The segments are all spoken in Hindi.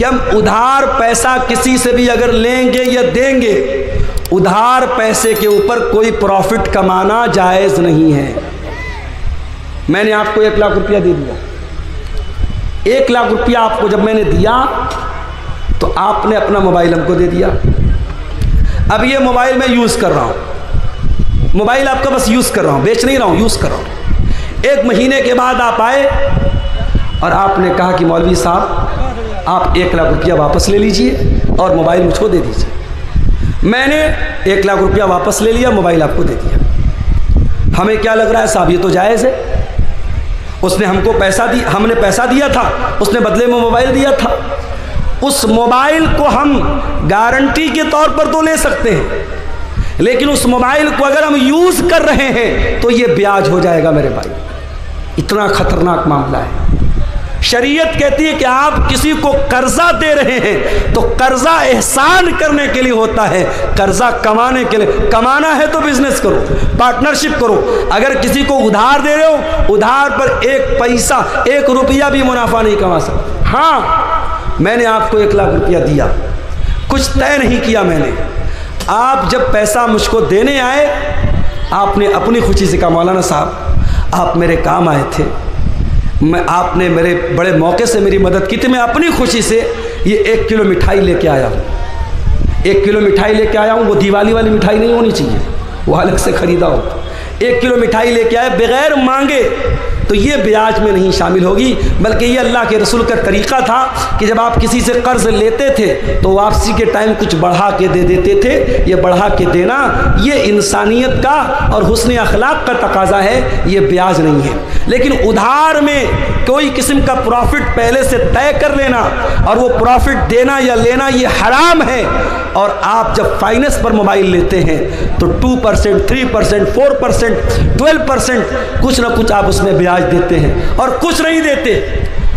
कि हम उधार पैसा किसी से भी अगर लेंगे या देंगे, उधार पैसे के ऊपर कोई प्रॉफिट कमाना जायज़ नहीं है। मैंने आपको 1 लाख रुपया दे दिया, 1 लाख रुपया आपको जब मैंने दिया तो आपने अपना मोबाइल हमको दे दिया। अब ये मोबाइल मैं यूज़ कर रहा हूँ, मोबाइल आपका बस यूज़ कर रहा हूँ, बेच नहीं रहा हूँ, यूज़ कर रहा हूँ। 1 महीने के बाद आप आए और आपने कहा कि मौलवी साहब आप 1 लाख रुपया वापस ले लीजिए और मोबाइल मुझको दे दीजिए। मैंने 1 लाख रुपया वापस ले लिया, मोबाइल आपको दे दिया। हमें क्या लग रहा है साहब, ये तो जायज़ है। उसने हमको पैसा दी, हमने पैसा दिया था, उसने बदले में मोबाइल दिया था। उस मोबाइल को हम गारंटी के तौर पर तो ले सकते हैं, लेकिन उस मोबाइल को अगर हम यूज़ कर रहे हैं तो ये ब्याज हो जाएगा मेरे भाई। इतना खतरनाक मामला है। शरीयत कहती है कि आप किसी को कर्जा दे रहे हैं तो कर्जा एहसान करने के लिए होता है, कर्जा कमाने के लिए। कमाना है तो बिजनेस करो, पार्टनरशिप करो। अगर किसी को उधार दे रहे हो, उधार पर 1 पैसा 1 रुपया भी मुनाफा नहीं कमा सकते। हाँ, मैंने आपको 1 लाख रुपया दिया, कुछ तय नहीं किया मैंने। आप जब पैसा मुझको देने आए, आपने अपनी खुशी से कहा मौलाना साहब आप मेरे काम आए थे, आपने मेरे बड़े मौके से मेरी मदद की थी, मैं अपनी खुशी से ये 1 किलो मिठाई लेके आया हूँ। 1 किलो मिठाई लेके आया हूँ, वो दिवाली वाली मिठाई नहीं होनी चाहिए, वो अलग से ख़रीदा हो। 1 किलो मिठाई लेके आए बग़ैर मांगे, तो ये ब्याज में नहीं शामिल होगी, बल्कि ये अल्लाह के रसूल का तरीक़ा था कि जब आप किसी से कर्ज़ लेते थे तो वापसी के टाइम कुछ बढ़ा के दे देते थे। ये बढ़ा के देना ये इंसानियत का और हुस्न अखलाक का तकाज़ा है, ये ब्याज नहीं है। लेकिन उधार में कोई किस्म का प्रॉफिट पहले से तय कर लेना और वो प्रॉफिट देना या लेना ये हराम है। और आप जब फाइनेंस पर मोबाइल लेते हैं तो 2%, 3%, 4%, 12% कुछ ना कुछ आप उसमें ब्याज देते हैं, और कुछ नहीं देते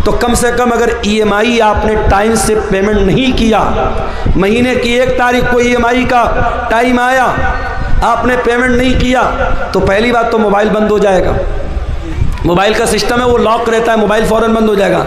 तो कम से कम अगर EMI आपने टाइम से पेमेंट नहीं किया, महीने की 1 तारीख को EMI का टाइम आया, आपने पेमेंट नहीं किया, तो पहली बात तो मोबाइल बंद हो जाएगा। मोबाइल का सिस्टम है वो लॉक रहता है, मोबाइल फ़ौरन बंद हो जाएगा।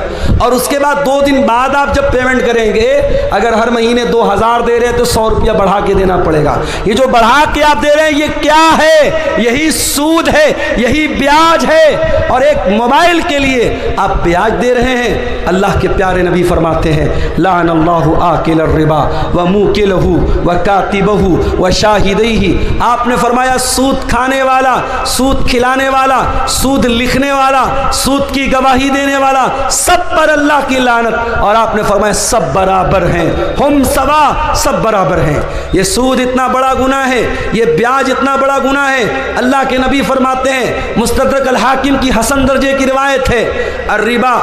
और उसके बाद 2 दिन बाद आप जब पेमेंट करेंगे, अगर हर महीने 2000 दे रहे हैं तो 100 रुपया बढ़ा के देना पड़ेगा। ये जो बढ़ा के आप दे रहे हैं ये क्या है? यही सूद है, यही ब्याज है। और एक मोबाइल के लिए आप ब्याज दे रहे हैं। अल्लाह के प्यारे नबी फरमाते हैं लानल्लाहु आकिल रिबा व मुकिलहु व कातिबहु व शाहिदैहि। आपने फरमाया सूद खाने वाला, सूद खिलाने वाला, सूद लिखने वाला, सूद की गवाही देने वाला, सब पर अल्लाह की लानत। और आपने फरमाया सब बराबर हैं, हम सवा, सब बराबर हैं। ये सूद इतना बड़ा गुनाह है, ये ब्याज इतना बड़ा गुनाह है। अल्लाह के नबी फरमाते हैं, मुस्तदरक अल हाकिम की हसन दर्जे की रिवायत है, अर्रिबा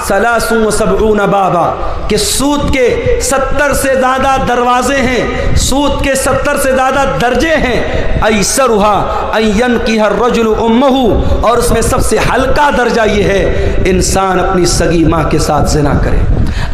सलासुन व सबऊन बाबा, कि सूद के 70 से ज़्यादा दरवाजे हैं, सूद के 70 से ज़्यादा दर्जे हैं। ऐसरुहा अय्यन की हर रजुल उम्महु, और उसमें सबसे हल्का दर्जा ये है इंसान अपनी सगी माँ के साथ ज़िना करे,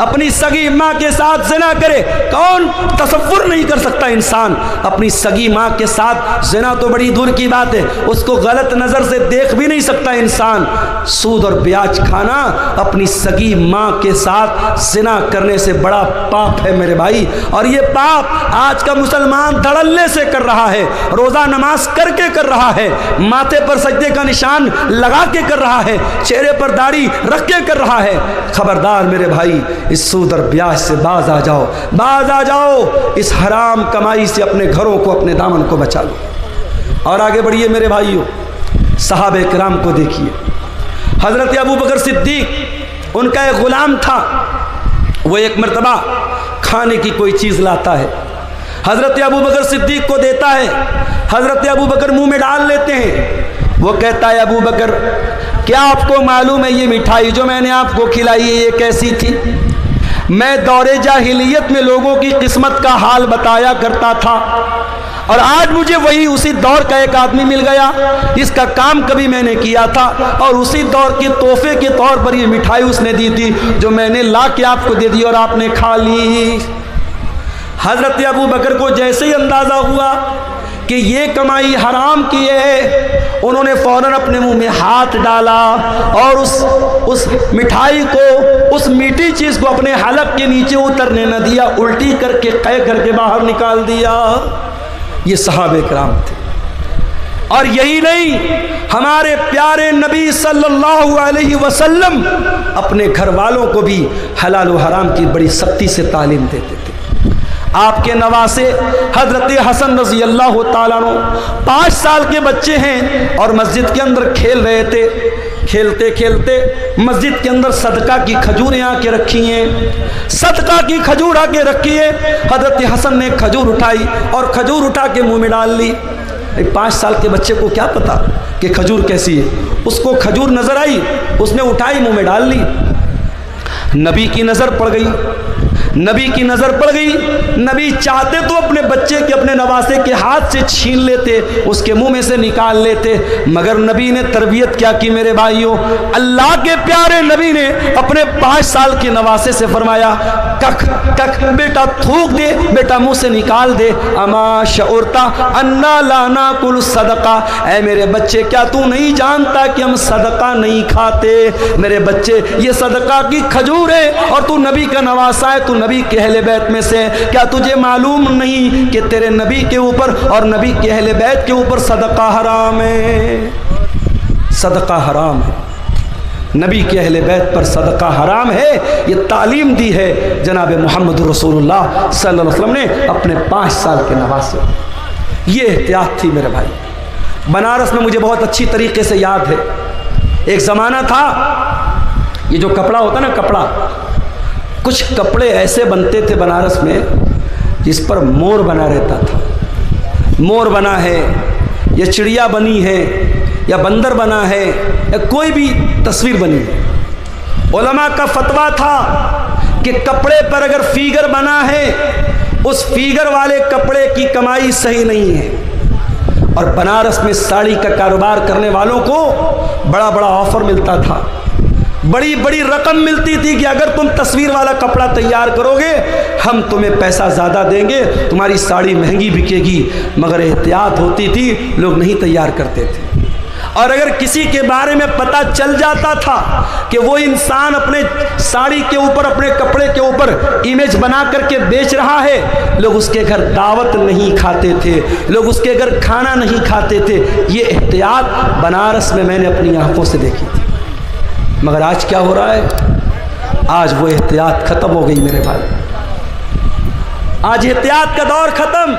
अपनी सगी माँ के साथ ज़िना करे। कौन तसव्वुर नहीं कर सकता इंसान अपनी सगी माँ के साथ ज़िना, तो बड़ी दूर की बात है, उसको गलत नज़र से देख भी नहीं सकता इंसान। सूद और ब्याज खाना अपनी सगी माँ के साथ ज़िना करने से बड़ा पाप है मेरे भाई। और ये पाप आज का मुसलमान धड़ल्ले से कर रहा है, रोज़ा नमाज करके कर रहा है, माथे पर सजदे का निशान लगा के कर रहा है, चेहरे पर दाढ़ी रख के कर रहा है। खबरदार मेरे भाई, इस सूद और ब्याज से बाज आ जाओ, बाज आ जाओ। इस हराम कमाई से अपने घरों को, अपने दामन को बचा लो। और आगे बढ़िए मेरे भाइयों, सहाबे किराम को देखिए। हज़रत अबू बकर सिद्दीक, उनका एक ग़ुलाम था, वो एक मरतबा खाने की कोई चीज़ लाता है, हज़रत अबू बकर सिद्दीक को देता है। हज़रत अबू बकर मुँह में डाल लेते हैं। वो कहता है अबू बकर क्या आपको मालूम है ये मिठाई जो मैंने आपको खिलाई है ये कैसी थी? मैं दौरे जाहिलियत में लोगों की किस्मत का हाल बताया करता था, और आज मुझे वही उसी दौर का एक आदमी मिल गया, इसका काम कभी मैंने किया था, और उसी दौर के तोहफे के तौर पर ये मिठाई उसने दी थी जो मैंने ला के आपको दे दी और आपने खा ली। हज़रत अबू बकर को जैसे ही अंदाज़ा हुआ कि ये कमाई हराम की है, उन्होंने फ़ौरन अपने मुंह में हाथ डाला और उस मिठाई को, उस मीठी चीज़ को अपने हलक के नीचे उतरने न दिया, उल्टी करके कै करके बाहर निकाल दिया। ये सहाबे किराम थे। और यही नहीं, हमारे प्यारे नबी सल्लल्लाहु अलैहि वसल्लम अपने घर वालों को भी हलाल व हराम की बड़ी सख्ती से तालीम देते थे। आपके नवासे हज़रत हसन रज़ी अल्लाह ताला अन्हु 5 साल के बच्चे हैं और मस्जिद के अंदर खेल रहे थे। खेलते खेलते मस्जिद के अंदर सदका की खजूरें आके रखी हैं, सदका की खजूर आके रखी है। हज़रत हसन ने खजूर उठाई और खजूर उठा के मुंह में डाल ली। 5 साल के बच्चे को क्या पता कि खजूर कैसी है। उसको खजूर नजर आई, उसने उठाई, मुंह में डाल ली। नबी की नज़र पड़ गई, नबी की नज़र पड़ गई। नबी चाहते तो अपने बच्चे के, अपने नवासे के हाथ से छीन लेते, उसके मुंह में से निकाल लेते, मगर नबी ने तरबियत क्या की मेरे भाइयों। अल्लाह के प्यारे नबी ने अपने 5 साल के नवासे से फरमाया, कख कख बेटा थूक दे, बेटा मुंह से निकाल दे। अमा शउरता अन्ना लाना कुल सदका, ऐ मेरे बच्चे क्या तू नहीं जानता कि हम सदका नहीं खाते। मेरे बच्चे ये सदका की खजूर है और तू नबी का नवासा है, तू नबी के अहले बैत में से। क्या तुझे मालूम नहीं कि तेरे नबी के ऊपर और नबी के अहले बैत के ऊपर सदका हराम है। सदका हराम है, नबी के अहले बैत पर सदका हराम है। ये तालीम दी है जनाब मोहम्मद रसूलुल्लाह सल्लल्लाहु अलैहि वसल्लम ने अपने 5 साल के नवासे। ये एहतियात थी मेरे भाई। बनारस में मुझे बहुत अच्छी तरीके से याद है, एक ज़माना था, ये जो कपड़ा होता ना, कपड़ा, कुछ कपड़े ऐसे बनते थे बनारस में जिस पर मोर बना रहता था। मोर बना है या चिड़िया बनी है या बंदर बना है या कोई भी तस्वीर बनी है। उलमा का फतवा था कि कपड़े पर अगर फिगर बना है, उस फिगर वाले कपड़े की कमाई सही नहीं है। और बनारस में साड़ी का कारोबार करने वालों को बड़ा बड़ा ऑफर मिलता था, बड़ी बड़ी रकम मिलती थी कि अगर तुम तस्वीर वाला कपड़ा तैयार करोगे हम तुम्हें पैसा ज़्यादा देंगे, तुम्हारी साड़ी महंगी बिकेगी। मगर एहतियात होती थी, लोग नहीं तैयार करते थे। और अगर किसी के बारे में पता चल जाता था कि वो इंसान अपने साड़ी के ऊपर, अपने कपड़े के ऊपर इमेज बना करके बेच रहा है, लोग उसके घर दावत नहीं खाते थे, लोग उसके घर खाना नहीं खाते थे। ये एहतियात बनारस में मैंने अपनी आंखों से देखी थी। मगर आज क्या हो रहा है? आज वो एहतियात ख़त्म हो गई मेरे भाई। आज एहतियात का दौर ख़त्म।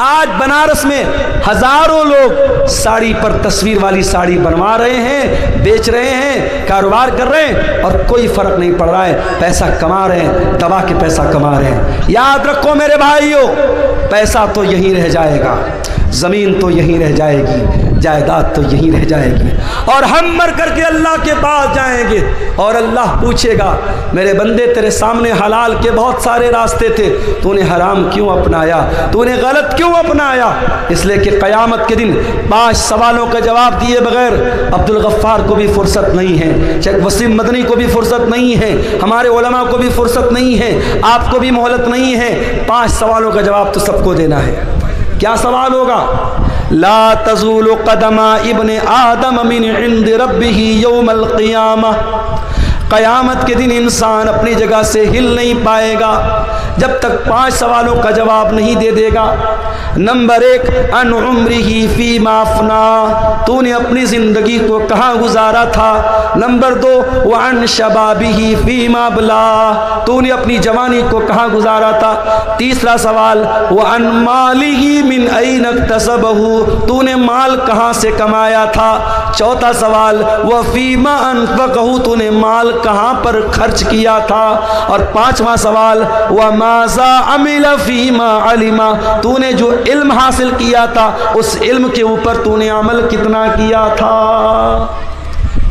आज बनारस में हज़ारों लोग साड़ी पर तस्वीर वाली साड़ी बनवा रहे हैं, बेच रहे हैं, कारोबार कर रहे हैं और कोई फ़र्क नहीं पड़ रहा है, पैसा कमा रहे हैं, दबा के पैसा कमा रहे हैं। याद रखो मेरे भाइयों, पैसा तो यहीं रह जाएगा, ज़मीन तो यहीं रह जाएगी, जायदाद तो यहीं रह जाएगी, और हम मर करके अल्लाह के पास जाएंगे और अल्लाह पूछेगा, मेरे बंदे तेरे सामने हलाल के बहुत सारे रास्ते थे, तूने हराम क्यों अपनाया, तूने गलत क्यों अपनाया? इसलिए कि क़यामत के दिन 5 सवालों का जवाब दिए बगैर अब्दुल गफ्फार को भी फुर्सत नहीं है, शेख वसीम मदनी को भी फुर्सत नहीं है, हमारे उलमा को भी फुर्सत नहीं है, आपको भी मोहलत नहीं है। 5 सवालों का जवाब तो सबको देना है। क्या सवाल होगा? ला तज़ूलु क़दमा इब्ने आदम मिन इंद रब्बिही यौमल क़ियामह। क़यामत के दिन इंसान अपनी जगह से हिल नहीं पाएगा जब तक 5 सवालों का जवाब नहीं दे देगा। नंबर 1, अन उम्रिही फ़ीमा अफ़ना, तूने अपनी ज़िंदगी को कहाँ गुजारा था। नंबर 2, व अन शबाबिही फ़ीमा अबला, तूने अपनी जवानी को कहाँ गुजारा था। तीसरा सवाल, व अन मालिही मिन ऐन इक्तसबहू, तूने माल कहाँ से कमाया था। चौथा सवाल, व फ़ीमा अनफ़क़हू, तूने माल कहाँ पर खर्च किया था। और 5वां सवाल, व माज़ा अमिला फ़ीमा अलिमा, तूने जो इल्म हासिल किया था उस इल्म के ऊपर तूने अमल कितना किया था।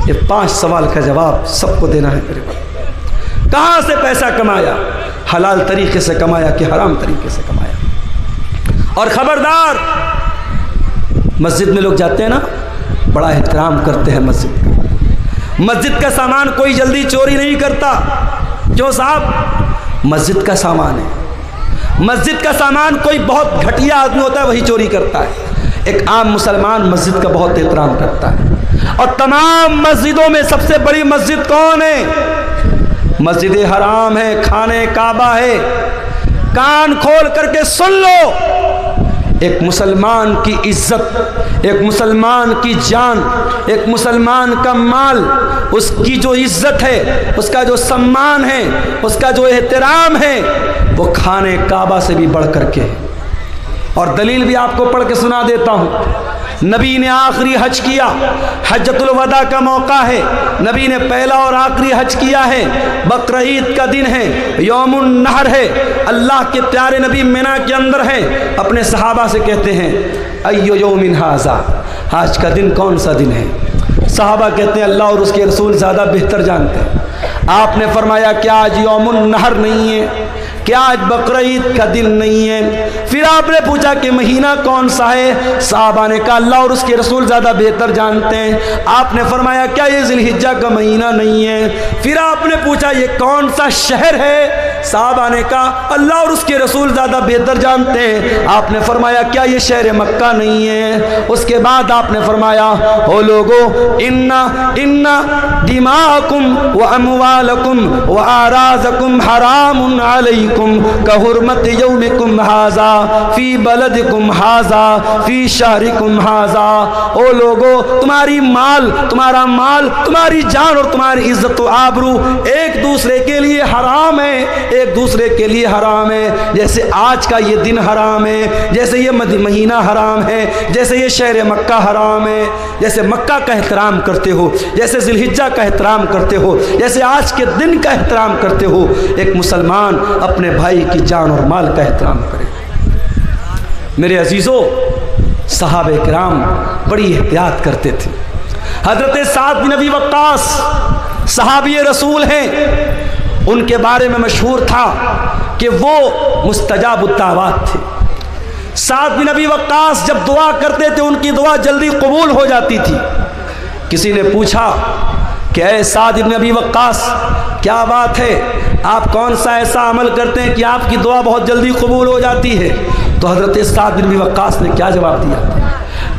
ये 5 सवाल का जवाब सबको देना है मेरे भाई। कहाँ से पैसा कमाया, हलाल तरीके से कमाया कि हराम तरीके से कमाया। और ख़बरदार, मस्जिद में लोग जाते हैं ना, बड़ा एहतराम करते हैं मस्जिद का। मस्जिद का सामान कोई जल्दी चोरी नहीं करता। क्यों साहब? मस्जिद का सामान है। मस्जिद का सामान कोई बहुत घटिया आदमी होता है वही चोरी करता है। एक आम मुसलमान मस्जिद का बहुत एहतराम करता है। और तमाम मस्जिदों में सबसे बड़ी मस्जिद कौन है? मस्जिद हराम है, खाने काबा है। कान खोल करके सुन लो, एक मुसलमान की इज्जत, एक मुसलमान की जान, एक मुसलमान का माल, उसकी जो इज्जत है, उसका जो सम्मान है, उसका जो एहतराम है, वो खाने काबा से भी बढ़ करके है। और दलील भी आपको पढ़ के सुना देता हूँ। नबी ने आखिरी हज किया, हज्जतुल वदा का मौका है, नबी ने पहला और आखिरी हज किया है, बकर ईद का दिन है, यौमुन नहर है। अल्लाह के प्यारे नबी मिना के अंदर हैं, अपने सहाबा से कहते हैं अय्यो यौमिन हाज़ा, आज का दिन कौन सा दिन है? सहाबा कहते हैं अल्लाह और उसके रसूल ज़्यादा बेहतर जानते हैं। आपने फरमाया क्या आज यौमुन नहर नहीं है? क्या आज बकर ईद का दिन नहीं है? फिर आपने पूछा कि महीना कौन सा है? साहबा ने कहा अल्लाह और उसके रसूल ज़्यादा बेहतर जानते हैं। आपने फरमाया क्या ये ज़िलहिज्जा का महीना नहीं है? फिर आपने पूछा ये कौन सा शहर है? साहबा ने कहा अल्लाह और उसके रसूल ज़्यादा बेहतर जानते हैं। आपने फरमाया क्या ये शहर मक्का नहीं है? उसके बाद आपने फरमाया ओ लोगो इन्ना इन्ना दिमाकुम व अमवालकुम व आराज़कुम हरामुन अलैकुम कहुरमत यौमिकुम हाज़ा फी बलदिकुम हाज़ा फी शहरिकुम हाज़ा। ओ लोगो तुम्हारी माल, तुम्हारा माल, तुम्हारी जान और तुम्हारी इज्जत व आबरू एक दूसरे के लिए हराम है, एक दूसरे के लिए हराम है। जैसे आज का ये दिन हराम है, जैसे ये महीना हराम है, जैसे ये शहर मक्का हराम है, जैसे मक्का का एहतराम करते हो, जैसे ज़िलहिज्जा का एहतराम करते हो, जैसे आज के दिन का एहतराम करते हो, एक मुसलमान अपने भाई की जान और माल का एहतराम करे। मेरे अजीज़ों, सहाबे किराम बड़ी एहतियात करते थे। हज़रत साद बिन अबी वक्कास सहाबी रसूल हैं, उनके बारे में मशहूर था कि वो मुस्तजाबुद्दावात थे। साद बिन अबी वक्कास जब दुआ करते थे उनकी दुआ जल्दी कबूल हो जाती थी। किसी ने पूछा कि ऐ साद बिन अबी वक्कास क्या बात है, आप कौन सा ऐसा अमल करते हैं कि आपकी दुआ बहुत जल्दी कबूल हो जाती है? तो हज़रत साद बिन अबी वक्कास ने क्या जवाब दिया?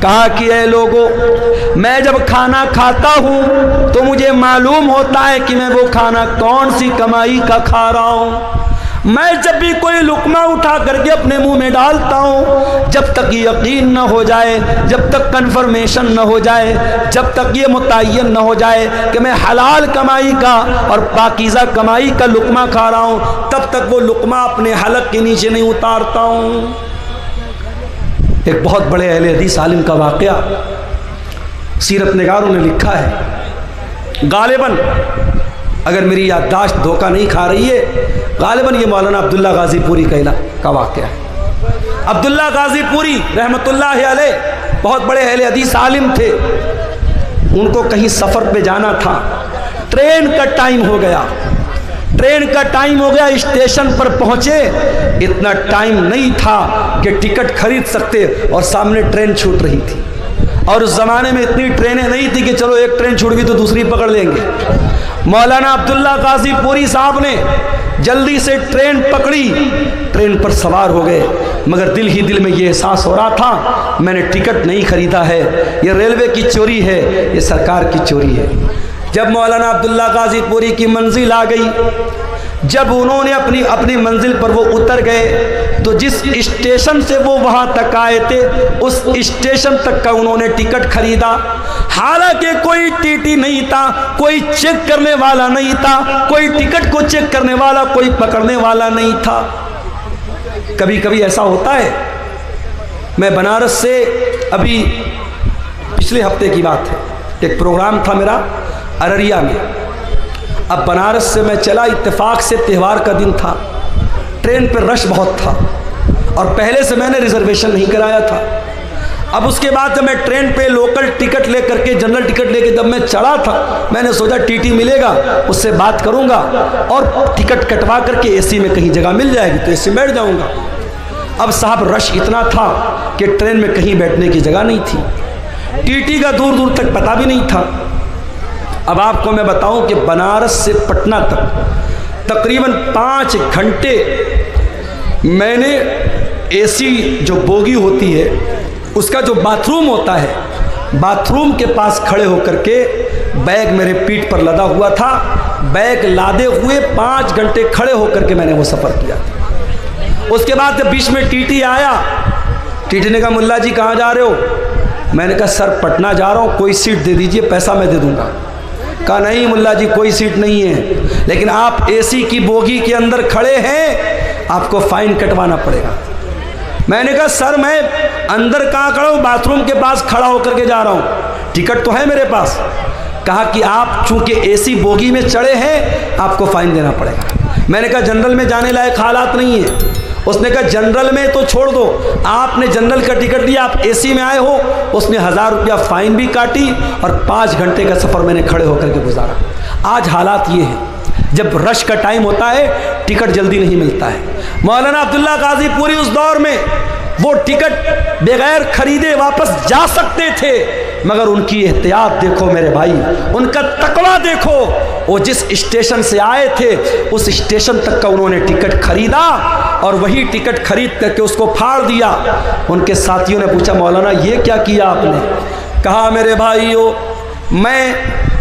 कहा कि ऐ लोगों, मैं जब खाना खाता हूँ तो मुझे मालूम होता है कि मैं वो खाना कौन सी कमाई का खा रहा हूँ। मैं जब भी कोई लुकमा उठा करके अपने मुंह में डालता हूँ, जब तक यकीन न हो जाए, जब तक कन्फर्मेशन न हो जाए, जब तक ये मुतय्यन न हो जाए कि मैं हलाल कमाई का और पाकीज़ा कमाई का लुकमा खा रहा हूँ, तब तक वो लुकमा अपने हलक के नीचे नहीं उतारता हूँ। एक बहुत बड़े अहले हदीस आलिम का वाक़या सीरत निगारों ने लिखा है। गालिबन अगर मेरी याददाश्त धोखा नहीं खा रही है, गालिबन ये मौलाना अब्दुल्ला गाज़ीपुरी का वाक़या है। अब्दुल्ला गाज़ीपुरी रहमतुल्लाह अलैह बहुत बड़े अहले हदीस आलिम थे। उनको कहीं सफ़र पे जाना था, ट्रेन का टाइम हो गया, ट्रेन का टाइम हो गया, स्टेशन पर पहुँचे, इतना टाइम नहीं था कि टिकट खरीद सकते और सामने ट्रेन छूट रही थी। और उस ज़माने में इतनी ट्रेनें नहीं थी कि चलो एक ट्रेन छूट गई तो दूसरी पकड़ लेंगे। मौलाना अब्दुल्ला गाज़ीपुरी साहब ने जल्दी से ट्रेन पकड़ी, ट्रेन पर सवार हो गए, मगर दिल ही दिल में ये एहसास हो रहा था मैंने टिकट नहीं खरीदा है, ये रेलवे की चोरी है, ये सरकार की चोरी है। जब मौलाना अब्दुल्ला गाज़ीपुरी की मंजिल आ गई, जब उन्होंने अपनी मंजिल पर वो उतर गए, तो जिस स्टेशन से वो वहाँ तक आए थे उस स्टेशन तक का उन्होंने टिकट खरीदा। हालांकि कोई टीटी नहीं था, कोई चेक करने वाला नहीं था, कोई टिकट को चेक करने वाला, कोई पकड़ने वाला नहीं था। कभी कभी ऐसा होता है। मैं बनारस से अभी पिछले हफ्ते की बात है, एक प्रोग्राम था मेरा अररिया में। अब बनारस से मैं चला, इत्तेफाक से त्यौहार का दिन था, ट्रेन पर रश बहुत था और पहले से मैंने रिजर्वेशन नहीं कराया था। अब उसके बाद जब मैं ट्रेन पे लोकल टिकट ले करके, जनरल टिकट लेके जब मैं चढ़ा था, मैंने सोचा टीटी मिलेगा, उससे बात करूंगा और टिकट कटवा करके एसी में कहीं जगह मिल जाएगी तो एसी में बैठ जाऊंगा। अब साहब रश इतना था कि ट्रेन में कहीं बैठने की जगह नहीं थी, टीटी का दूर दूर तक पता भी नहीं था। अब आपको मैं बताऊं कि बनारस से पटना तक तकरीबन 5 घंटे मैंने एसी जो बोगी होती है उसका जो बाथरूम होता है, बाथरूम के पास खड़े होकर के बैग मेरे पीठ पर लदा हुआ था, बैग लादे हुए 5 घंटे खड़े होकर के मैंने वो सफ़र किया। उसके बाद जब बीच में टीटी आया, टीटी ने कहा मुल्ला जी कहाँ जा रहे हो? मैंने कहा सर पटना जा रहा हूँ, कोई सीट दे दीजिए, पैसा मैं दे दूँगा। कहा नहीं मुल्ला जी कोई सीट नहीं है, लेकिन आप एसी की बोगी के अंदर खड़े हैं, आपको फ़ाइन कटवाना पड़ेगा। मैंने कहा सर मैं अंदर कहाँ खड़ा हूँ, बाथरूम के पास खड़ा होकर के जा रहा हूँ, टिकट तो है मेरे पास। कहा कि आप चूंकि एसी बोगी में चढ़े हैं आपको फ़ाइन देना पड़ेगा। मैंने कहा जनरल में जाने लायक हालात नहीं है। उसने कहा जनरल में तो छोड़ दो, आपने जनरल का टिकट लिया, आप एसी में आए हो। उसने 1000 रुपया फ़ाइन भी काटी और 5 घंटे का सफ़र मैंने खड़े होकर के गुजारा। आज हालात ये हैं, जब रश का टाइम होता है टिकट जल्दी नहीं मिलता है। मौलाना अब्दुल्ला गाजी पूरी उस दौर में वो टिकट बगैर खरीदे वापस जा सकते थे, मगर उनकी एहतियात देखो मेरे भाई, उनका तकवा देखो। वो जिस स्टेशन से आए थे उस स्टेशन तक का उन्होंने टिकट खरीदा और वही टिकट खरीद करके उसको फाड़ दिया। उनके साथियों ने पूछा मौलाना ये क्या किया आपने? कहा मेरे भाइयों मैं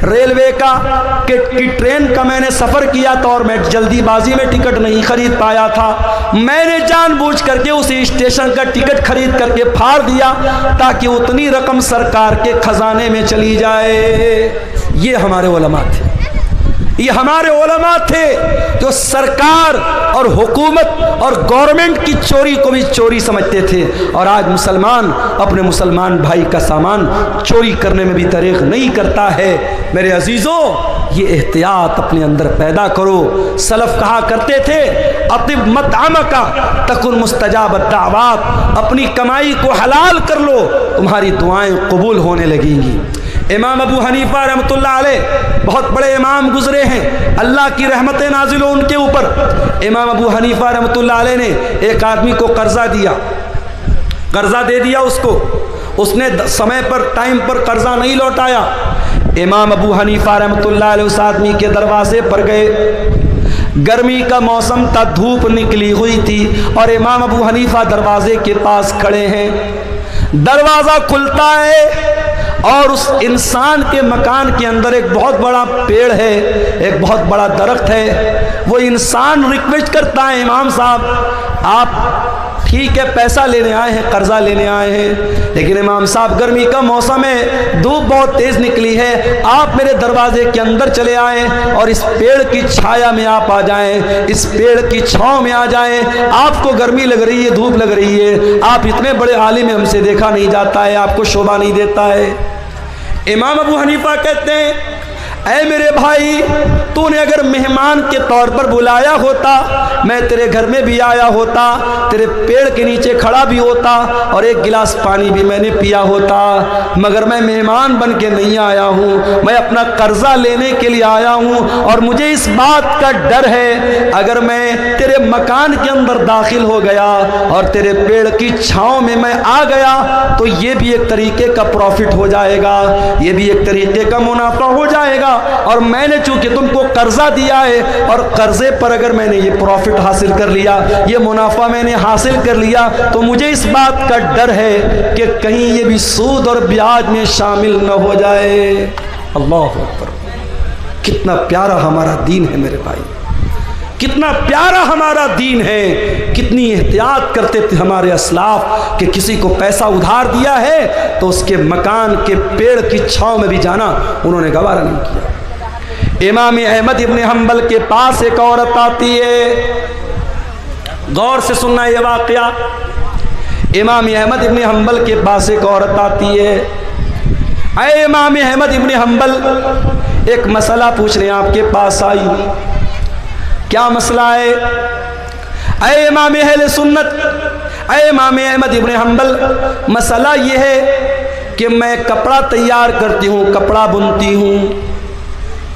रेलवे की ट्रेन का मैंने सफ़र किया था और मैं जल्दीबाजी में टिकट नहीं खरीद पाया था। मैंने जानबूझ करके उस स्टेशन का टिकट खरीद करके फाड़ दिया ताकि उतनी रकम सरकार के खजाने में चली जाए। ये हमारे उलमा थे, ये हमारे उलमा थे जो सरकार और हुकूमत और गवर्नमेंट की चोरी को भी चोरी समझते थे। और आज मुसलमान अपने मुसलमान भाई का सामान चोरी करने में भी तरीक़ नहीं करता है। मेरे अजीज़ों ये एहतियात अपने अंदर पैदा करो। सलफ़ कहा करते थे अतिब मतअमका तकुन मुस्तजाब दावात, अपनी कमाई को हलाल कर लो तुम्हारी दुआएं कबूल होने लगेंगी। इमाम अबू हनीफा रहमतुल्लाह अलैह बहुत बड़े इमाम गुजरे हैं, अल्लाह की रहमतें नाजिल हो उनके ऊपर। इमाम अबू हनीफा रहमतुल्लाह अलैह ने एक आदमी को कर्जा दिया, कर्जा दे दिया उसको, उसने समय पर टाइम पर कर्जा नहीं लौटाया। इमाम अबू हनीफा रहमतुल्लाह अलैह उस आदमी के दरवाजे पर गए। गर्मी का मौसम था, धूप निकली हुई थी और इमाम अबू हनीफा दरवाजे के पास खड़े हैं। दरवाज़ा खुलता है और उस इंसान के मकान के अंदर एक बहुत बड़ा पेड़ है, एक बहुत बड़ा दरख्त है। वो इंसान रिक्वेस्ट करता है इमाम साहब आप ठीक है पैसा लेने आए हैं, कर्जा लेने आए हैं, लेकिन इमाम साहब गर्मी का मौसम है, धूप बहुत तेज निकली है, आप मेरे दरवाजे के अंदर चले आए और इस पेड़ की छाया में आप आ जाएं, इस पेड़ की छांव में आ जाएं। आपको गर्मी लग रही है, धूप लग रही है, आप इतने बड़े आलिम में हमसे देखा नहीं जाता है, आपको शोभा नहीं देता है। इमाम अबू हनीफा कहते हैं ऐ मेरे भाई तूने अगर मेहमान के तौर पर बुलाया होता मैं तेरे घर में भी आया होता, तेरे पेड़ के नीचे खड़ा भी होता और एक गिलास पानी भी मैंने पिया होता, मगर मैं मेहमान बन के नहीं आया हूँ, मैं अपना कर्जा लेने के लिए आया हूँ। और मुझे इस बात का डर है अगर मैं तेरे मकान के अंदर दाखिल हो गया और तेरे पेड़ की छाँव में मैं आ गया तो ये भी एक तरीके का प्रॉफिट हो जाएगा, ये भी एक तरीके का मुनाफा हो जाएगा। और मैंने चूंकि तुमको कर्जा दिया है और कर्जे पर अगर मैंने ये प्रॉफिट हासिल कर लिया, ये मुनाफा मैंने हासिल कर लिया, तो मुझे इस बात का डर है कि कहीं ये भी सूद और ब्याज में शामिल न हो जाए। अल्लाह अकबर, कितना प्यारा हमारा दीन है मेरे भाई, कितना प्यारा हमारा दीन है। कितनी एहतियात करते थे हमारे असलाफ कि किसी को पैसा उधार दिया है तो उसके मकान के पेड़ की छांव में भी जाना उन्होंने गवारा नहीं किया। इमाम अहमद इब्न हम्बल के पास एक औरत आती है, गौर से सुनना ये वाकया। इमाम अहमद इब्न हम्बल के पास एक औरत आती है, अरे इमाम अहमद इब्न हम्बल एक मसला पूछने आपके पास आई। क्या मसला है? अरे इमाम अहले सुन्नत, अरे इमाम अहमद इब्न हम्बल, मसला ये है कि मैं कपड़ा तैयार करती हूँ, कपड़ा बुनती हूँ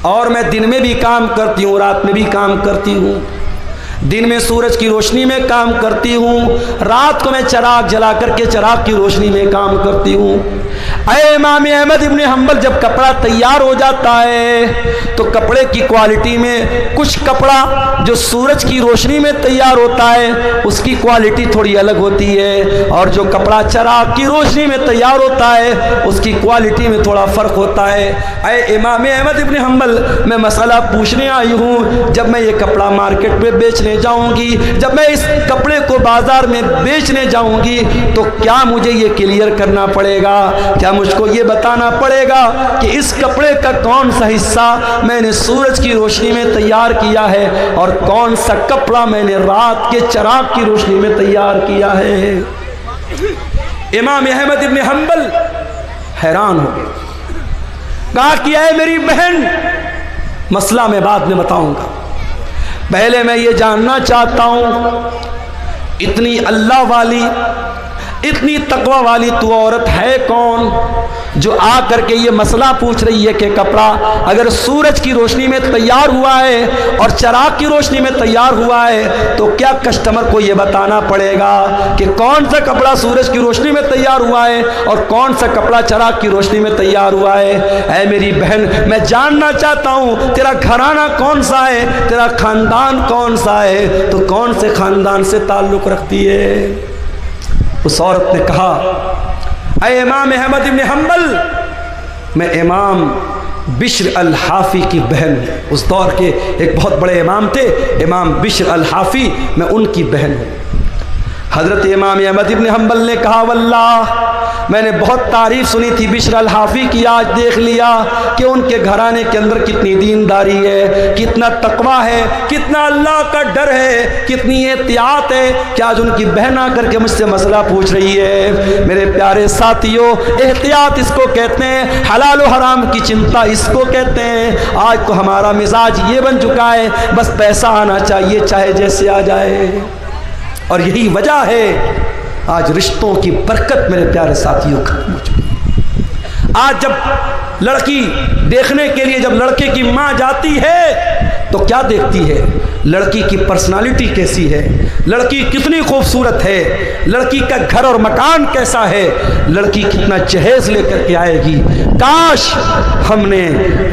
और मैं दिन में भी काम करती हूँ, रात में भी काम करती हूँ। दिन में सूरज की रोशनी में काम करती हूँ, रात को मैं चिराग जला करके चिराग की रोशनी में काम करती हूँ। अरे इमाम अहमद इब्न हंबल, जब कपड़ा तैयार हो जाता है तो कपड़े की क्वालिटी में कुछ कपड़ा जो सूरज की रोशनी में तैयार होता है उसकी क्वालिटी थोड़ी अलग होती है, और जो कपड़ा चिराग की रोशनी में तैयार होता है उसकी क्वालिटी में थोड़ा फ़र्क होता है। अरे इमाम अहमद इब्न हंबल, मैं मसला पूछने आई हूँ, जब मैं ये कपड़ा मार्केट में बेचने जाऊँगी, जब मैं इस कपड़े को बाज़ार में बेचने जाऊँगी, तो क्या मुझे ये क्लियर करना पड़ेगा, क्या मुझको ये बताना पड़ेगा कि इस कपड़े का कौन सा हिस्सा मैंने सूरज की रोशनी में तैयार किया है और कौन सा कपड़ा मैंने रात के चिराग की रोशनी में तैयार किया है। इमाम अहमद इब्न हंबल हैरान हो गए, कहा कि है मेरी बहन, मसला मैं बाद में बताऊंगा, पहले मैं ये जानना चाहता हूं, इतनी अल्लाह वाली, इतनी तकवा वाली तू औरत है कौन जो आ करके ये मसला पूछ रही है कि कपड़ा अगर सूरज की रोशनी में तैयार हुआ है और चिराग की रोशनी में तैयार हुआ है तो क्या कस्टमर को ये बताना पड़ेगा कि कौन सा कपड़ा सूरज की रोशनी में तैयार हुआ है और कौन सा कपड़ा चिराग की रोशनी में तैयार हुआ है। ऐ मेरी बहन, मैं जानना चाहता हूँ तेरा घराना कौन सा है, तेरा खानदान कौन सा है, तो कौन से खानदान से ताल्लुक़ रखती है। उस औरत ने कहा, अय इमाम अहमद इब्न हंबल, मैं इमाम बिश्र अल हाफ़ी की बहन हूँ। उस दौर के एक बहुत बड़े इमाम थे इमाम बिश्र अल हाफ़ी, मैं उनकी बहन हूँ। हज़रत इमाम अहमद इब्न हंबल ने कहा, वल्लाह मैंने बहुत तारीफ़ सुनी थी बिश्र अल हाफ़ी की, आज देख लिया कि उनके घराने के अंदर कितनी दीनदारी है, कितना तकवा है, कितना अल्लाह का डर है, कितनी एहतियात है कि आज उनकी बहन आकर के मुझसे मसला पूछ रही है। मेरे प्यारे साथियों, एहतियात इसको कहते हैं, हलाल और हराम की चिंता इसको कहते हैं। आज तो हमारा मिजाज ये बन चुका है, बस पैसा आना चाहिए चाहे जैसे आ जाए, और यही वजह है आज रिश्तों की बरकत मेरे प्यारे साथियों खत्म हो चुकी। आज जब लड़की देखने के लिए जब लड़के की माँ जाती है तो क्या देखती है, लड़की की पर्सनालिटी कैसी है, लड़की कितनी खूबसूरत है, लड़की का घर और मकान कैसा है, लड़की कितना जहेज लेकर के आएगी। काश हमने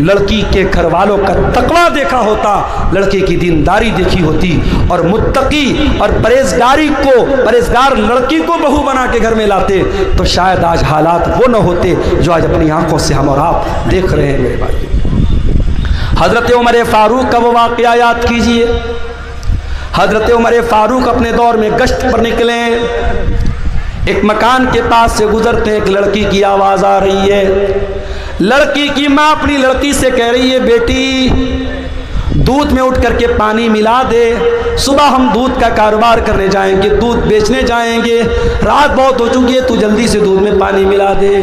लड़की के घर वालों का तकवा देखा होता, लड़के की दीनदारी देखी होती और मुत्तकी और परहेजगार लड़की को बहू बना के घर में लाते तो शायद आज हालात वो न होते जो आज अपनी आंखों से हम और आप देख रहे हैं। मेरे भाई, हज़रत उमर फारूक का वो वाक़या याद कीजिए। हज़रत उमर फारूक अपने दौर में गश्त पर निकले, एक मकान के पास से गुजरते हैं, एक लड़की की आवाज़ आ रही है। लड़की की माँ अपनी लड़की से कह रही है, बेटी दूध में उठ करके पानी मिला दे, सुबह हम दूध का कारोबार करने जाएंगे, दूध बेचने जाएंगे, रात बहुत हो चुकी है, तू जल्दी से दूध में पानी मिला दे।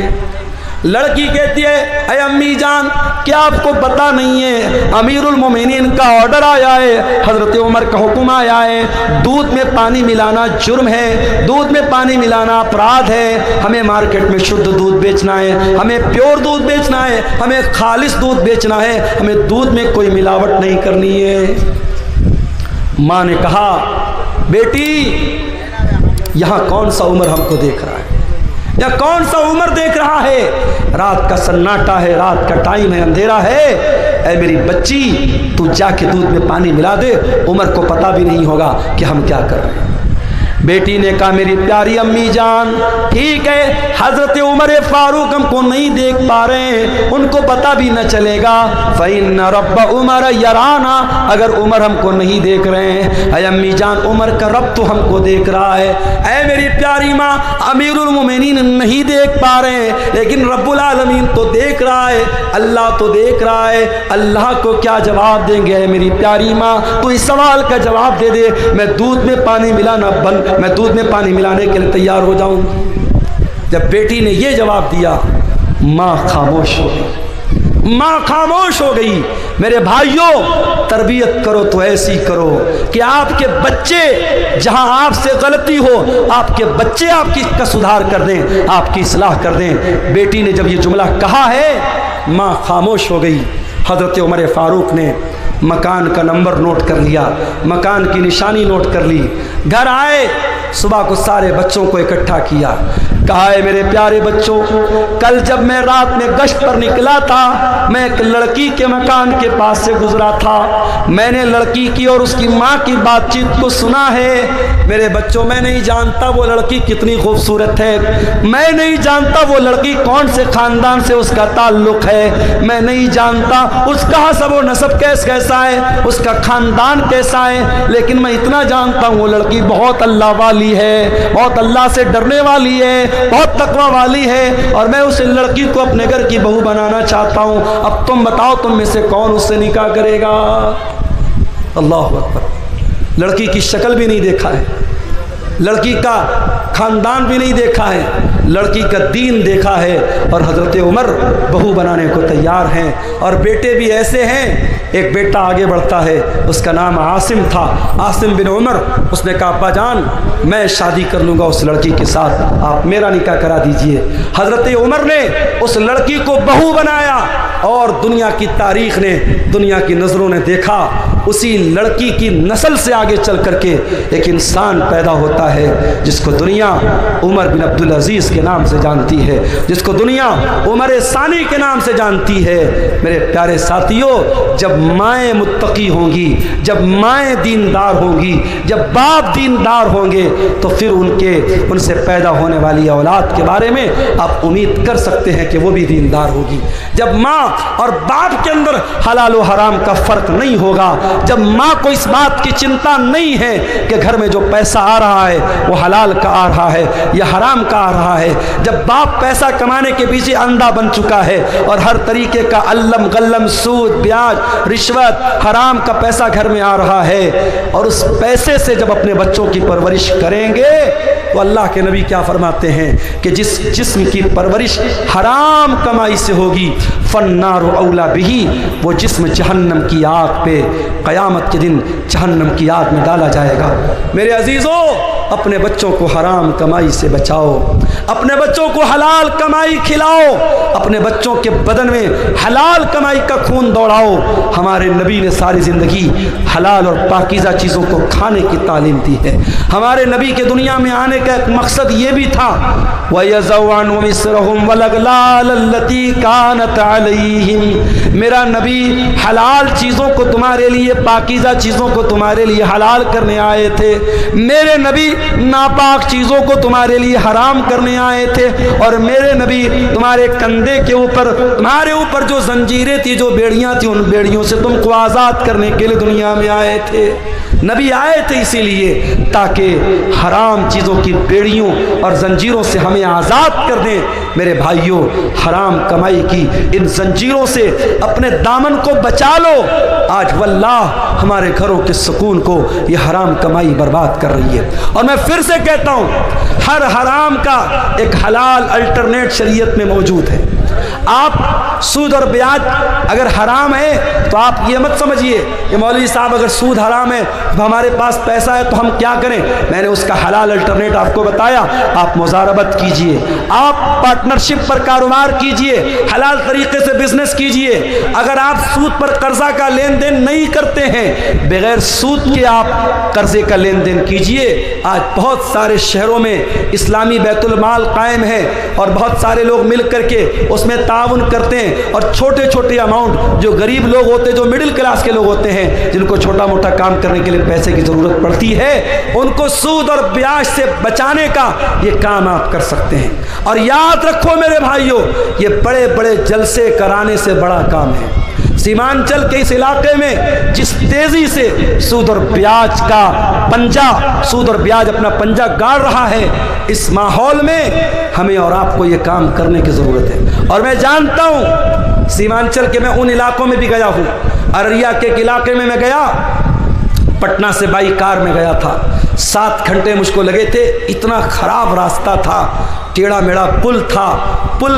लड़की कहती है, अरे अम्मी जान, क्या आपको पता नहीं है अमीरुल मोमिनीन का ऑर्डर आया है, हज़रत उमर का हुक्म आया है, दूध में पानी मिलाना जुर्म है, दूध में पानी मिलाना अपराध है, हमें मार्केट में शुद्ध दूध बेचना है, हमें प्योर दूध बेचना है, हमें खालिश दूध बेचना है, हमें दूध में कोई मिलावट नहीं करनी है। माँ ने कहा, बेटी यहाँ कौन सा उमर हमको देख रहा है, या कौन सा उमर देख रहा है, रात का सन्नाटा है, रात का टाइम है, अंधेरा है। ऐ मेरी बच्ची, तू जाके दूध में पानी मिला दे, उमर को पता भी नहीं होगा कि हम क्या कर रहे हैं। बेटी ने कहा, मेरी प्यारी अम्मी जान, ठीक है, हज़रत उमर फारूक हमको नहीं देख पा रहे हैं, उनको पता भी न चलेगा, फ़इन्न रब्ब उमर यराना, अगर उमर हमको नहीं देख रहे हैं, अय अम्मी जान, उमर का रब तो हमको देख रहा है। ऐ मेरी प्यारी माँ, अमीरुल मोमिनीन नहीं देख पा रहे हैं, लेकिन रब्बुल आलमीन तो देख रहा है, अल्लाह तो देख रहा है, अल्लाह को क्या जवाब देंगे। है मेरी प्यारी माँ, तू इस सवाल का जवाब दे दे, मैं दूध में पानी मिलाना बंद, मैं दूध में पानी मिलाने के लिए तैयार हो जाऊंगी। जब बेटी ने ये जवाब दिया, माँ खामोश हो गई, माँ खामोश हो गई। मेरे भाइयों, तरबियत करो तो ऐसी करो कि आपके बच्चे जहां आपसे गलती हो, आपके बच्चे आपकी का सुधार कर दें, आपकी इस्लाह कर दें। बेटी ने जब ये जुमला कहा है, माँ खामोश हो गई। हज़रत उमर फारूक ने मकान का नंबर नोट कर लिया, मकान की निशानी नोट कर ली। घर आए, सुबह को सारे बच्चों को इकट्ठा किया, कहा है मेरे प्यारे बच्चों, कल जब मैं रात में गश्त पर निकला था, मैं एक लड़की के मकान के पास से गुजरा था। मैंने लड़की की और उसकी माँ की बातचीत को सुना है। मेरे बच्चों, मैं नहीं जानता वो लड़की कितनी खूबसूरत है, मैं नहीं जानता वो लड़की कौन से खानदान से उसका ताल्लुक है, मैं नहीं जानता उसका हसब और नसब कैसा है, उसका खानदान कैसा है, लेकिन मैं इतना जानता हूँ वो लड़की बहुत अल्लाह वाली है, बहुत अल्लाह से डरने वाली है, बहुत तकवा वाली है, और मैं उस लड़की को अपने घर की बहू बनाना चाहता हूँ। अब तुम बताओ, तुम में से कौन उससे निकाह करेगा? अल्लाह अकबर। लड़की की शक्ल भी नहीं देखा है, लड़की का खानदान भी नहीं देखा है, लड़की का दीन देखा है, और हज़रत उमर बहू बनाने को तैयार हैं। और बेटे भी ऐसे हैं, एक बेटा आगे बढ़ता है, उसका नाम आसिम था, आसिम बिन उमर। उसने कहा अब्बा जान, मैं शादी कर लूँगा उस लड़की के साथ, आप मेरा निकाह करा दीजिए। हज़रत उमर ने उस लड़की को बहू बनाया, और दुनिया की तारीख़ ने, दुनिया की नज़रों ने देखा, उसी लड़की की नस्ल से आगे चल करके एक इंसान पैदा होता है जिसको दुनिया उमर बिन अब्दुल अजीज़ के नाम से जानती है, जिसको दुनिया उमर सानी के नाम से जानती है। मेरे प्यारे साथियों, जब माएँ मुत्तकी होंगी, जब माएँ दीनदार होंगी, जब बाप दीनदार होंगे, तो फिर उनसे पैदा होने वाली औलाद के बारे में आप उम्मीद कर सकते हैं कि वो भी दीनदार होगी। जब माँ और बाप के अंदर हलाल और हराम का फ़र्क नहीं होगा, जब माँ को इस बात की चिंता नहीं है कि घर में जो पैसा आ रहा है वो हलाल का आ रहा है या हराम का आ रहा है, जब बाप पैसा कमाने के पीछे अंधा बन चुका है और हर तरीके का अल्लम गल्लम, सूद, ब्याज, रिश्वत, हराम का पैसा घर में आ रहा है, और उस पैसे से जब अपने बच्चों की परवरिश करेंगे, तो अल्लाह के नबी क्या फरमाते हैं कि जिस जिस्म की परवरिश हराम कमाई से होगी, फन्नार औला बिही, वो जिस्म जहन्नम की आग पे क़यामत के दिन जहन्नम की आग में डाला जाएगा। मेरे अजीज़ों, अपने बच्चों को हराम कमाई से बचाओ, अपने बच्चों को हलाल कमाई खिलाओ, अपने बच्चों के बदन में हलाल कमाई का खून दौड़ाओ। हमारे नबी ने सारी ज़िंदगी हलाल और पाकीज़ा चीज़ों को खाने की तालीम दी है। हमारे नबी के दुनिया में आने का एक मकसद ये भी था, मेरा नबी हलाल चीज़ों को तुम्हारे लिए, पाकीज़ा चीज़ों को तुम्हारे लिए हलाल करने आए थे, मेरे नबी नापाक चीज़ों को तुम्हारे लिए हराम करने आए थे, और मेरे नबी तुम्हारे कंधे के ऊपर, तुम्हारे ऊपर जो जंजीरें थी, जो बेड़ियाँ थी, उन बेड़ियों से तुमको आज़ाद करने के लिए दुनिया में आए थे। नबी आए थे इसीलिए ताकि हराम चीज़ों की बेड़ियों और जंजीरों से हमें आज़ाद कर दें। मेरे भाइयों, हराम कमाई की इन जंजीरों से अपने दामन को बचा लो। आज वल्लाह हमारे घरों के सुकून को ये हराम कमाई बर्बाद कर रही है। और मैं फिर से कहता हूँ, हर हराम का एक हलाल अल्टरनेट शरीयत में मौजूद है। आप सूद और ब्याज अगर हराम है तो आप ये मत समझिए कि मौलवी साहब अगर सूद हराम है तो हमारे पास पैसा है तो हम क्या करें। मैंने उसका हलाल अल्टरनेट आपको बताया। आप मुजारबत कीजिए, आप पार्टनरशिप पर कारोबार कीजिए, हलाल तरीके से बिजनेस कीजिए। अगर आप सूद पर कर्जा का लेन देन नहीं करते हैं, बगैर सूद के आप कर्जे का लेन देन कीजिए। आज बहुत सारे शहरों में इस्लामी बैतुल माल कायम है और बहुत सारे लोग मिल करके उसमें ताउन करते हैं, और छोटे छोटे अमाउंट जो गरीब लोग होते हैं, जो मिडिल क्लास के लोग होते हैं, जिनको छोटा मोटा काम करने के लिए पैसे की ज़रूरत पड़ती है, उनको सूद और ब्याज से बचाने का ये काम आप कर सकते हैं। और याद रखो मेरे भाइयों, ये बड़े बड़े जलसे कराने से बड़ा काम है। सीमांचल के इस इलाके में जिस तेजी से सूद और ब्याज का पंजा, सूद और ब्याज अपना पंजा गाड़ रहा है, इस माहौल में हमें और आपको ये काम करने की ज़रूरत है। और मैं जानता हूँ सीमांचल के, मैं उन इलाकों में भी गया हूँ। अररिया के इलाके में मैं गया, पटना से बाई कार में गया था, 7 घंटे मुझको लगे थे। इतना ख़राब रास्ता था, टेढ़ा मेढ़ा पुल था, पुल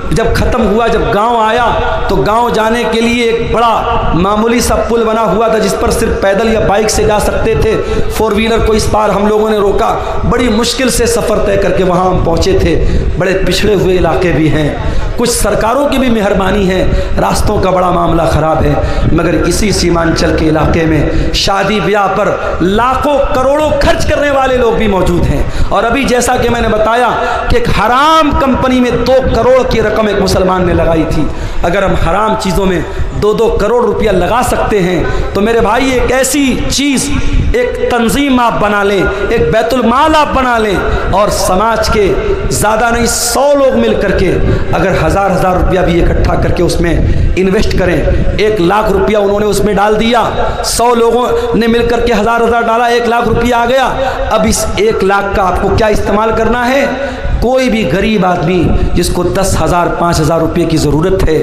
जब ख़त्म हुआ, जब गांव आया तो गांव जाने के लिए एक बड़ा मामूली सा पुल बना हुआ था जिस पर सिर्फ पैदल या बाइक से जा सकते थे। 4 व्हीलर को इस पार हम लोगों ने रोका, बड़ी मुश्किल से सफ़र तय करके वहाँ हम पहुँचे थे। बड़े पिछड़े हुए इलाके भी हैं, कुछ सरकारों की भी मेहरबानी है, रास्तों का बड़ा मामला ख़राब है, मगर इसी सीमांचल के इलाके में शादी ब्याह पर लाखों करोड़ों खर्च करने वाले लोग भी मौजूद हैं। और अभी जैसा कि मैंने बताया कि एक हराम कंपनी में 2 करोड़ की रकम एक मुसलमान ने लगाई थी। अगर हम हराम चीज़ों में 2-2 करोड़ रुपया लगा सकते हैं तो मेरे भाई एक ऐसी चीज़, एक तंजीम आप बना लें, एक बैतुल माल आप बना लें और समाज के ज़्यादा नहीं 100 लोग मिल करके अगर हज़ार रुपया भी इकट्ठा करके उसमें इन्वेस्ट करें, 1 लाख रुपया उन्होंने उसमें डाल दिया, 100 लोगों ने मिल करके हज़ार डाला, 1 लाख रुपया आ गया। अब इस 1 लाख का आपको क्या इस्तेमाल करना है? कोई भी गरीब आदमी जिसको 10,000 5,000 रुपये की ज़रूरत है,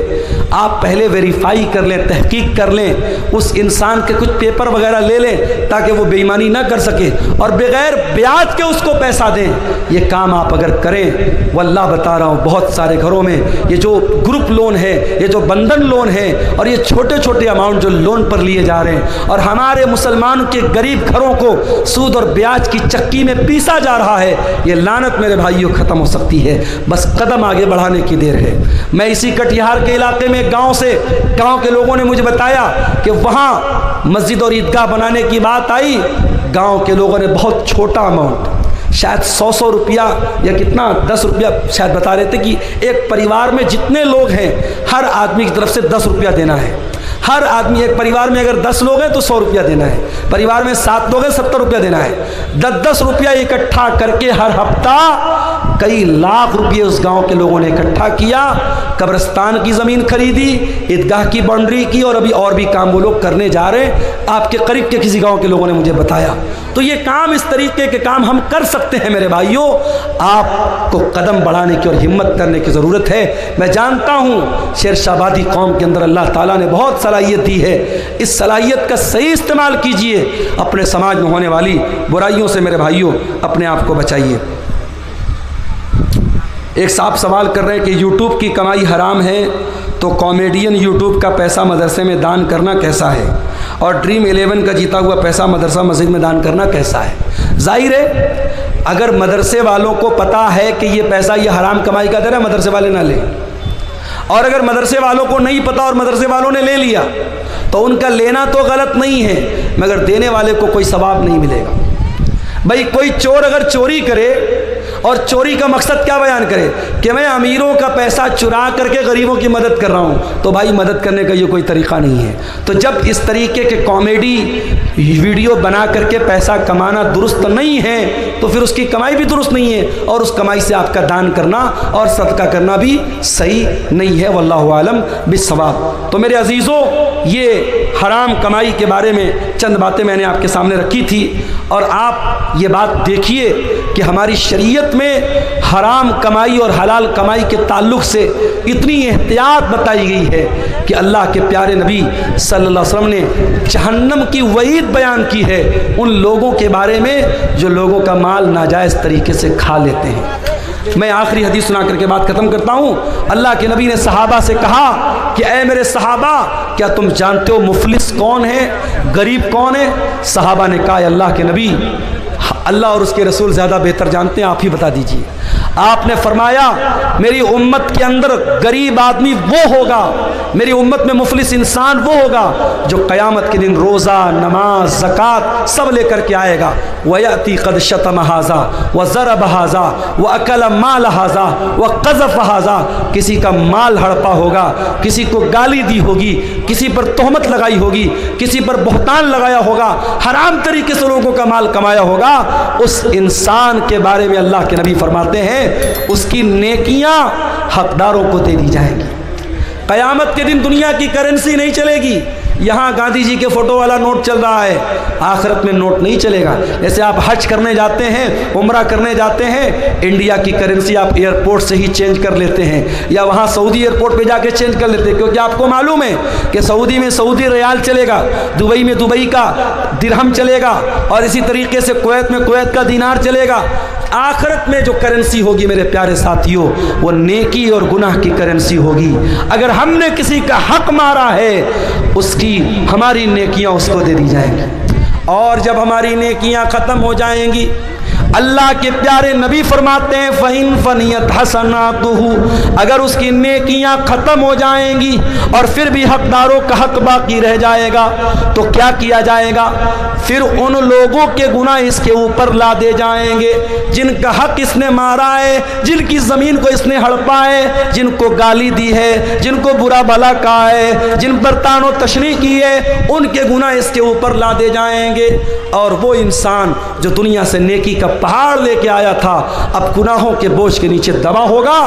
आप पहले वेरीफाई कर लें, तहकीक कर लें, उस इंसान के कुछ पेपर वगैरह ले लें ताकि वो बेईमानी ना कर सके और बग़ैर ब्याज के उसको पैसा दें। ये काम आप अगर करें, वल्लाह बता रहा हूँ, बहुत सारे घरों में ये जो ग्रुप लोन है, ये जो बंधन लोन है और ये छोटे छोटे अमाउंट जो लोन पर लिए जा रहे हैं और हमारे मुसलमान के गरीब घरों को सूद और ब्याज की चक्की में पीसा जा रहा है, ये लानत मेरे भाइयों ख़त्म हो सकती है। बस कदम आगे बढ़ाने की देर है। मैं इसी कटिहार के इलाके में गांव के लोगों ने मुझे बताया कि वहाँ मस्जिद और ईदगाह बनाने की बात आई। गांव के लोगों ने बहुत छोटा अमाउंट, शायद 100 रुपया या कितना 10 रुपया शायद बता रहे थे कि एक परिवार में जितने लोग हैं हर आदमी की तरफ से 10 रुपया देना है। हर आदमी, एक परिवार में अगर 10 लोग हैं तो 100 रुपया देना है, परिवार में 7 लोग हैं 70 रुपया देना है। 10-10 रुपया इकट्ठा करके हर हफ्ता कई लाख रुपये उस गांव के लोगों ने इकट्ठा किया, कब्रिस्तान की ज़मीन खरीदी, ईदगाह की बाउंड्री की और अभी और भी काम वो लोग करने जा रहे हैं। आपके करीब के किसी गांव के लोगों ने मुझे बताया। तो ये काम, इस तरीके के काम हम कर सकते हैं मेरे भाइयों। आपको कदम बढ़ाने की और हिम्मत करने की ज़रूरत है। मैं जानता हूँ शेरशाबादी कौम के अंदर अल्लाह ताला ने बहुत सलाहियत दी है, इस सलाहियत का सही इस्तेमाल कीजिए। अपने समाज में होने वाली बुराइयों से मेरे भाइयों अपने आप को बचाइए। एक साहब सवाल कर रहे हैं कि यूट्यूब की कमाई हराम है तो कॉमेडियन यूट्यूब का पैसा मदरसे में दान करना कैसा है, और ड्रीम 11 का जीता हुआ पैसा मदरसा मस्जिद में दान करना कैसा है। जाहिर है अगर मदरसे वालों को पता है कि ये पैसा ये हराम कमाई का दे रहा है, मदरसे वाले ना लें, और अगर मदरसे वालों को नहीं पता और मदरसे वालों ने ले लिया तो उनका लेना तो गलत नहीं है, मगर देने वाले को कोई सवाब नहीं मिलेगा। भाई कोई चोर अगर चोरी करे और चोरी का मकसद क्या बयान करे कि मैं अमीरों का पैसा चुरा करके गरीबों की मदद कर रहा हूँ, तो भाई मदद करने का ये कोई तरीक़ा नहीं है। तो जब इस तरीके के कॉमेडी वीडियो बना करके पैसा कमाना दुरुस्त नहीं है तो फिर उसकी कमाई भी दुरुस्त नहीं है और उस कमाई से आपका दान करना और सदका करना भी सही नहीं है। वल्लाहु आलम बिस्सवाब। तो मेरे अजीज़ों, ये हराम कमाई के बारे में चंद बातें मैंने आपके सामने रखी थी और आप ये बात देखिए कि हमारी शरीयत में हराम कमाई और हलाल कमाई के ताल्लुक़ से इतनी एहतियात बताई गई है कि अल्लाह के प्यारे नबी सल्लल्लाहु अलैहि वसल्लम ने जहन्नम की वईद बयान की है उन लोगों के बारे में जो लोगों का माल नाजायज़ तरीके से खा लेते हैं। मैं आखिरी हदीस सुना करके बात ख़त्म करता हूँ। अल्लाह के नबी ने सहाबा से कहा कि ऐ मेरे सहाबा, क्या तुम जानते हो मुफलिस कौन है, गरीब कौन है? सहाबा ने कहा अल्लाह के नबी, अल्लाह और उसके रसूल ज़्यादा बेहतर जानते हैं, आप ही बता दीजिए। आपने फरमाया मेरी उम्मत के अंदर गरीब आदमी वो होगा, मेरी उम्मत में मुफलिस इंसान वो होगा जो क़यामत के दिन रोज़ा, नमाज, ज़कात सब लेकर के आएगा। वयती क़द शतम हाज़ा व ज़रब हाज़ा व अकल माल हाज़ा व क़ज़फ़ हाज़ा, किसी का माल हड़पा होगा, किसी को गाली दी होगी, किसी पर तोहमत लगाई होगी, किसी पर बहतान लगाया होगा, हराम तरीके से लोगों का माल कमाया होगा। उस इंसान के बारे में अल्लाह के नबी फरमाते हैं उसकी नेकियां हकदारों को दे दी जाएंगी। क़यामत के दिन दुनिया की करेंसी नहीं चलेगी। यहाँ गांधी जी के फ़ोटो वाला नोट चल रहा है, आखिरत में नोट नहीं चलेगा। जैसे आप हज करने जाते हैं, उम्रा करने जाते हैं, इंडिया की करेंसी आप एयरपोर्ट से ही चेंज कर लेते हैं या वहाँ सऊदी एयरपोर्ट पे जाके चेंज कर लेते हैं, क्योंकि आपको मालूम है कि सऊदी में सऊदी रियाल चलेगा, दुबई में दुबई का दिरहम चलेगा और इसी तरीके से कुवैत में कुवैत का दीनार चलेगा। आखिरत में जो करेंसी होगी मेरे प्यारे साथियों, वो नेकी और गुनाह की करेंसी होगी। अगर हमने किसी का हक मारा है, उसकी हमारी नेकियां उसको दे दी जाएंगी। और जब हमारी नेकियां ख़त्म हो जाएंगी, अल्लाह के प्यारे नबी फरमाते हैं फ़इन फ़नियत हसनातुहु, अगर उसकी नेकियां ख़त्म हो जाएंगी और फिर भी हकदारों का हक बाकी रह जाएगा, तो क्या किया जाएगा? फिर उन लोगों के गुनाह इसके ऊपर ला दे जाएंगे जिनका हक इसने मारा है, जिनकी ज़मीन को इसने हड़पा है, जिनको गाली दी है, जिनको बुरा भला कहा है, जिन पर तानो तशरीह की है, उनके गुनाह इसके ऊपर ला दे जाएंगे। और वो इंसान जो दुनिया से नेकी का पहाड़ लेके आया था, अब गुनाहों के बोझ के नीचे दबा होगा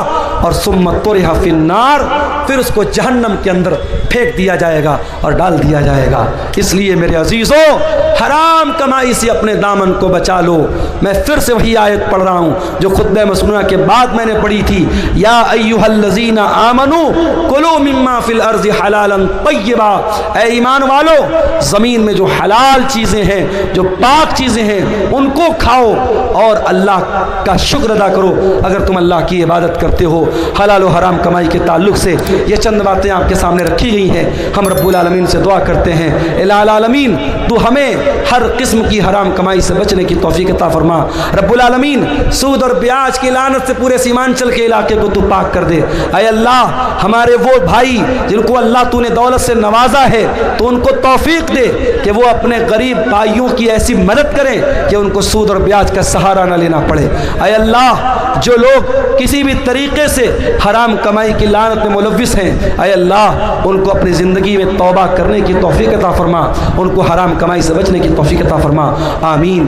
और सुम्मत तुरिहा फिन्नार, फिर उसको जहन्नम के अंदर फेंक दिया जाएगा और डाल दिया जाएगा। इसलिए मेरे अजीज़ों, हराम कमाई से अपने दामन को बचा लो। मैं फिर से वही आयत पढ़ रहा हूँ जो खुतबे मसनूना के बाद मैंने पढ़ी थी, या अय्युहल्लज़ीना आमनू कुलू मिम्मा फिल अर्ज़ि हलालन तय्यबा, ऐ ईमान वालो, ज़मीन में जो हलाल चीज़ें हैं, जो पाक चीज़ें हैं, उनको खाओ और अल्लाह का शुक्र अदा करो अगर तुम अल्लाह की इबादत करते हो। हलाल और हराम कमाई के ताल्लुक़ से ये चंद बातें आपके सामने रखी गई हैं। हम रब्बुल आलमीन से दुआ करते हैं, इलाही आलमीन तू हमें हर किस्म की हराम कमाई से बचने की तौफीक अता फरमा। रब्बुल आलमीन सूद और ब्याज की लानत से पूरे सीमांचल के इलाके को तू पाक कर दे। ऐ अल्लाह, हमारे वो भाई जिनको अल्लाह तूने दौलत से नवाजा है, तो उनको तौफीक दे कि वो अपने गरीब भाइयों की ऐसी मदद करें कि उनको सूद और ब्याज का सहारा न लेना पड़े। ऐ अल्लाह, जो लोग किसी भी तरीके से हराम कमाई की लानत में मुलव्विस हैं, ऐ अल्लाह उनको अपनी ज़िंदगी में तौबा करने की तौफीक अता फरमा, उनको हराम कमाई से बचने की तौफीक अता फरमा। आमीन।